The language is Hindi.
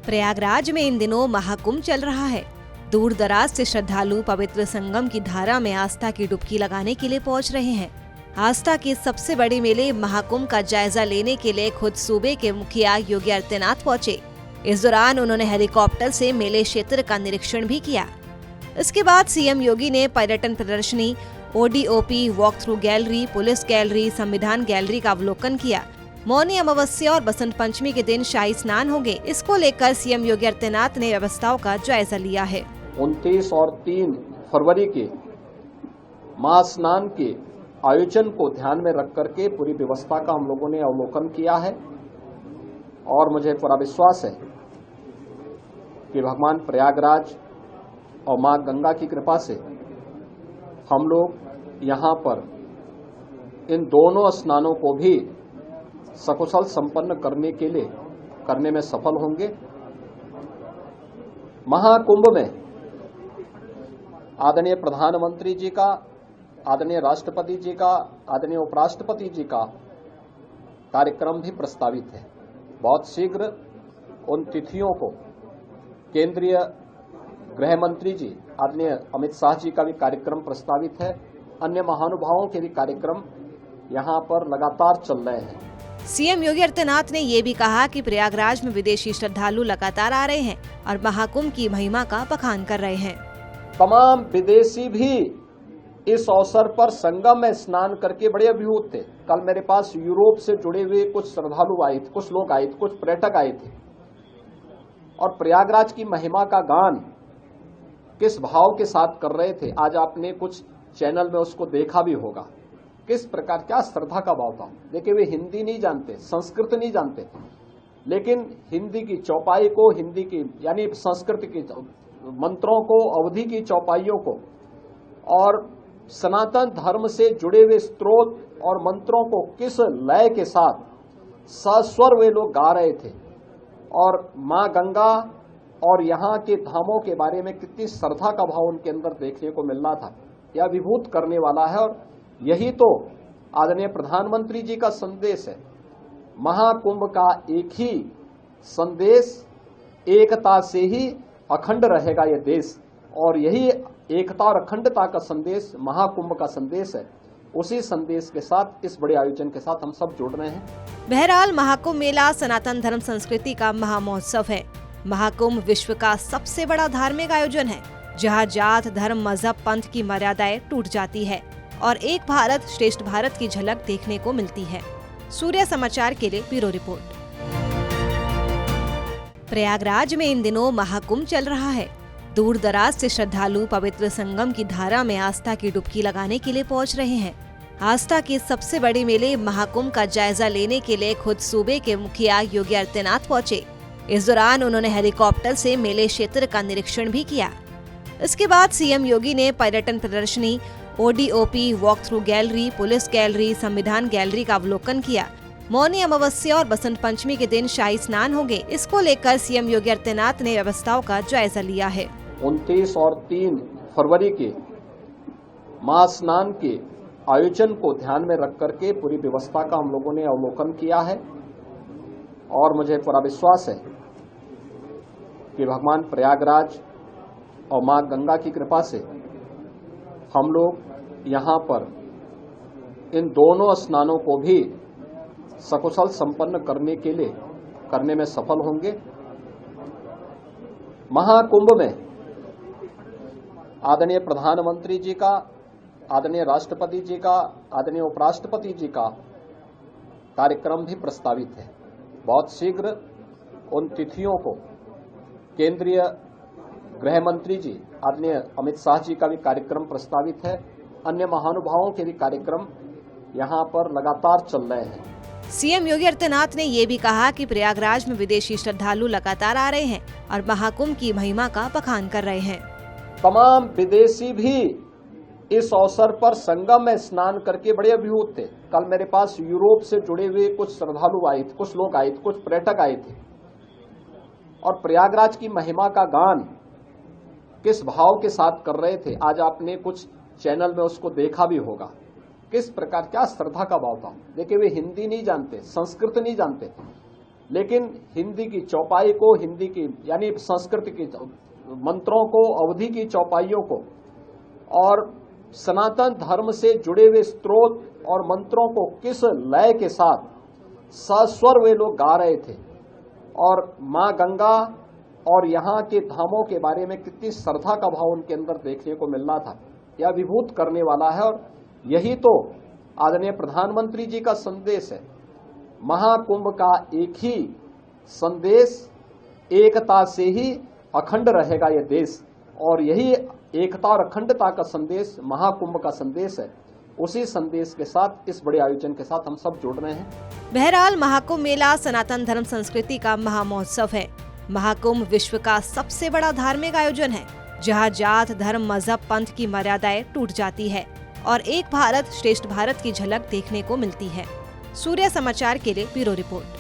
प्रयागराज में इन दिनों महाकुंभ चल रहा है। दूर दराज से श्रद्धालु पवित्र संगम की धारा में आस्था की डुबकी लगाने के लिए पहुंच रहे हैं। आस्था के सबसे बड़े मेले महाकुंभ का जायजा लेने के लिए खुद सूबे के मुखिया योगी आदित्यनाथ पहुंचे। इस दौरान उन्होंने हेलीकॉप्टर से मेले क्षेत्र का निरीक्षण भी किया। इसके बाद सीएम योगी ने पर्यटन प्रदर्शनी, ODOP, walk through gallery, police gallery, संविधान गैलरी का अवलोकन किया। मौनी अमावस्या और बसंत पंचमी के दिन शाही स्नान होंगे। इसको लेकर सीएम योगी आदित्यनाथ ने व्यवस्थाओं का जायजा लिया है। 29 और 3 फरवरी के महास्नान के आयोजन को ध्यान में रख करके पूरी व्यवस्था का हम लोगों ने अवलोकन किया है और मुझे पूरा विश्वास है कि भगवान प्रयागराज और मां गंगा की कृपा से हम लोग यहाँ पर इन दोनों स्नानों को भी सकुशल संपन्न करने में सफल होंगे। महाकुंभ में आदरणीय प्रधानमंत्री जी का, आदरणीय राष्ट्रपति जी का, आदरणीय उपराष्ट्रपति जी का कार्यक्रम भी प्रस्तावित है। बहुत शीघ्र उन तिथियों को केंद्रीय गृह मंत्री जी आदरणीय अमित शाह जी का भी कार्यक्रम प्रस्तावित है। अन्य महानुभावों के भी कार्यक्रम यहाँ पर लगातार चल रहे हैं। सीएम योगी आदित्यनाथ ने ये भी कहा कि प्रयागराज में विदेशी श्रद्धालु लगातार आ रहे हैं और महाकुंभ की महिमा का बखान कर रहे हैं। तमाम विदेशी भी इस अवसर पर संगम में स्नान करके बड़े अभिभूत थे। कल मेरे पास यूरोप से जुड़े हुए कुछ श्रद्धालु आए थे, कुछ लोग आए थे, कुछ पर्यटक आए थे और प्रयागराज की महिमा का गान किस भाव के साथ कर रहे थे। आज आपने कुछ चैनल में उसको देखा भी होगा, किस प्रकार, क्या श्रद्धा का भाव था। देखिए, वे हिंदी नहीं जानते, संस्कृत नहीं जानते, लेकिन हिंदी की चौपाई को, हिंदी की यानी संस्कृत की मंत्रों को, अवधि की चौपाइयों को और सनातन धर्म से जुड़े हुए स्त्रोत और मंत्रों को किस लय के साथ सस्वर वे लोग गा रहे थे और मां गंगा और यहाँ के धामों के बारे में कितनी श्रद्धा का भाव उनके अंदर देखने को मिल रहा था। यह अभिभूत करने वाला है और यही तो आदरणीय प्रधानमंत्री जी का संदेश है। महाकुंभ का एक ही संदेश, एकता से ही अखंड रहेगा यह देश, और यही एकता और अखंडता का संदेश महाकुंभ का संदेश है। उसी संदेश के साथ, इस बड़े आयोजन के साथ हम सब जुड़ रहे हैं। बहरहाल महाकुंभ मेला सनातन धर्म संस्कृति का महामहोत्सव है। महाकुंभ विश्व का सबसे बड़ा धार्मिक आयोजन है, जहां जात, धर्म, मजहब, पंथ की मर्यादाएं टूट जाती है और एक भारत श्रेष्ठ भारत की झलक देखने को मिलती है। सूर्य समाचार के लिए ब्यूरो रिपोर्ट। प्रयागराज में इन दिनों महाकुंभ चल रहा है। दूर दराज से श्रद्धालु पवित्र संगम की धारा में आस्था की डुबकी लगाने के लिए पहुंच रहे हैं। आस्था के सबसे बड़े मेले महाकुंभ का जायजा लेने के लिए खुद सूबे के मुखिया योगी आदित्यनाथ पहुंचे। इस दौरान उन्होंने हेलीकॉप्टर से मेले क्षेत्र का निरीक्षण भी किया। इसके बाद सीएम योगी ने पर्यटन प्रदर्शनी, ODOP, walk through gallery, police gallery, संविधान गैलरी का अवलोकन किया। मौनी अमावस्या और बसंत पंचमी के दिन शाही स्नान होंगे। इसको लेकर सीएम योगी आदित्यनाथ ने व्यवस्थाओं का जायजा लिया है। 29 और 3 फरवरी के महास्नान के आयोजन को ध्यान में रख करके पूरी व्यवस्था का हम लोगों ने अवलोकन किया है और मुझे पूरा विश्वास है कि भगवान प्रयागराज और मां गंगा की कृपा से हम लोग यहाँ पर इन दोनों स्नानों को भी सकुशल संपन्न करने में सफल होंगे। महाकुंभ में आदरणीय प्रधानमंत्री जी का, आदरणीय राष्ट्रपति जी का, आदरणीय उपराष्ट्रपति जी का कार्यक्रम भी प्रस्तावित है। बहुत शीघ्र उन तिथियों को केंद्रीय गृह मंत्री जी आदरणीय अमित शाह जी का भी कार्यक्रम प्रस्तावित है। अन्य महानुभावों के भी कार्यक्रम यहाँ पर लगातार चल रहे हैं। सीएम योगी आदित्यनाथ ने ये भी कहा कि प्रयागराज में विदेशी श्रद्धालु लगातार आ रहे हैं और महाकुंभ की महिमा का बखान कर रहे हैं। तमाम विदेशी भी इस अवसर पर संगम में स्नान करके बड़े अभिभूत थे। कल मेरे पास यूरोप से जुड़े हुए कुछ श्रद्धालु आए थे, कुछ लोग आए थे, कुछ पर्यटक आए थे और प्रयागराज की महिमा का गान किस भाव के साथ कर रहे थे। आज आपने कुछ चैनल में उसको देखा भी होगा, किस प्रकार, क्या श्रद्धा का भाव था। देखिए, वे हिंदी नहीं जानते, संस्कृत नहीं जानते, लेकिन हिंदी की चौपाई को, हिंदी की यानी संस्कृत की मंत्रों को, अवधि की चौपाइयों को और सनातन धर्म से जुड़े हुए स्त्रोत और मंत्रों को किस लय के साथ सस्वर वे लोग गा रहे थे और माँ गंगा और यहाँ के धामों के बारे में कितनी श्रद्धा का भाव उनके अंदर देखने को मिलना था, यह अभिभूत करने वाला है। और यही तो आदरणीय प्रधानमंत्री जी का संदेश है। महाकुंभ का एक ही संदेश, एकता से ही अखंड रहेगा ये देश, और यही एकता और अखंडता का संदेश महाकुंभ का संदेश है। उसी संदेश के साथ, इस बड़े आयोजन के साथ हम सब जुड़ रहे हैं। बहरहाल महाकुंभ मेला सनातन धर्म संस्कृति का महामहोत्सव है। महाकुंभ विश्व का सबसे बड़ा धार्मिक आयोजन है, जहां जात, धर्म, मजहब, पंथ की मर्यादाएं टूट जाती है और एक भारत श्रेष्ठ भारत की झलक देखने को मिलती है। सूर्य समाचार के लिए ब्यूरो रिपोर्ट।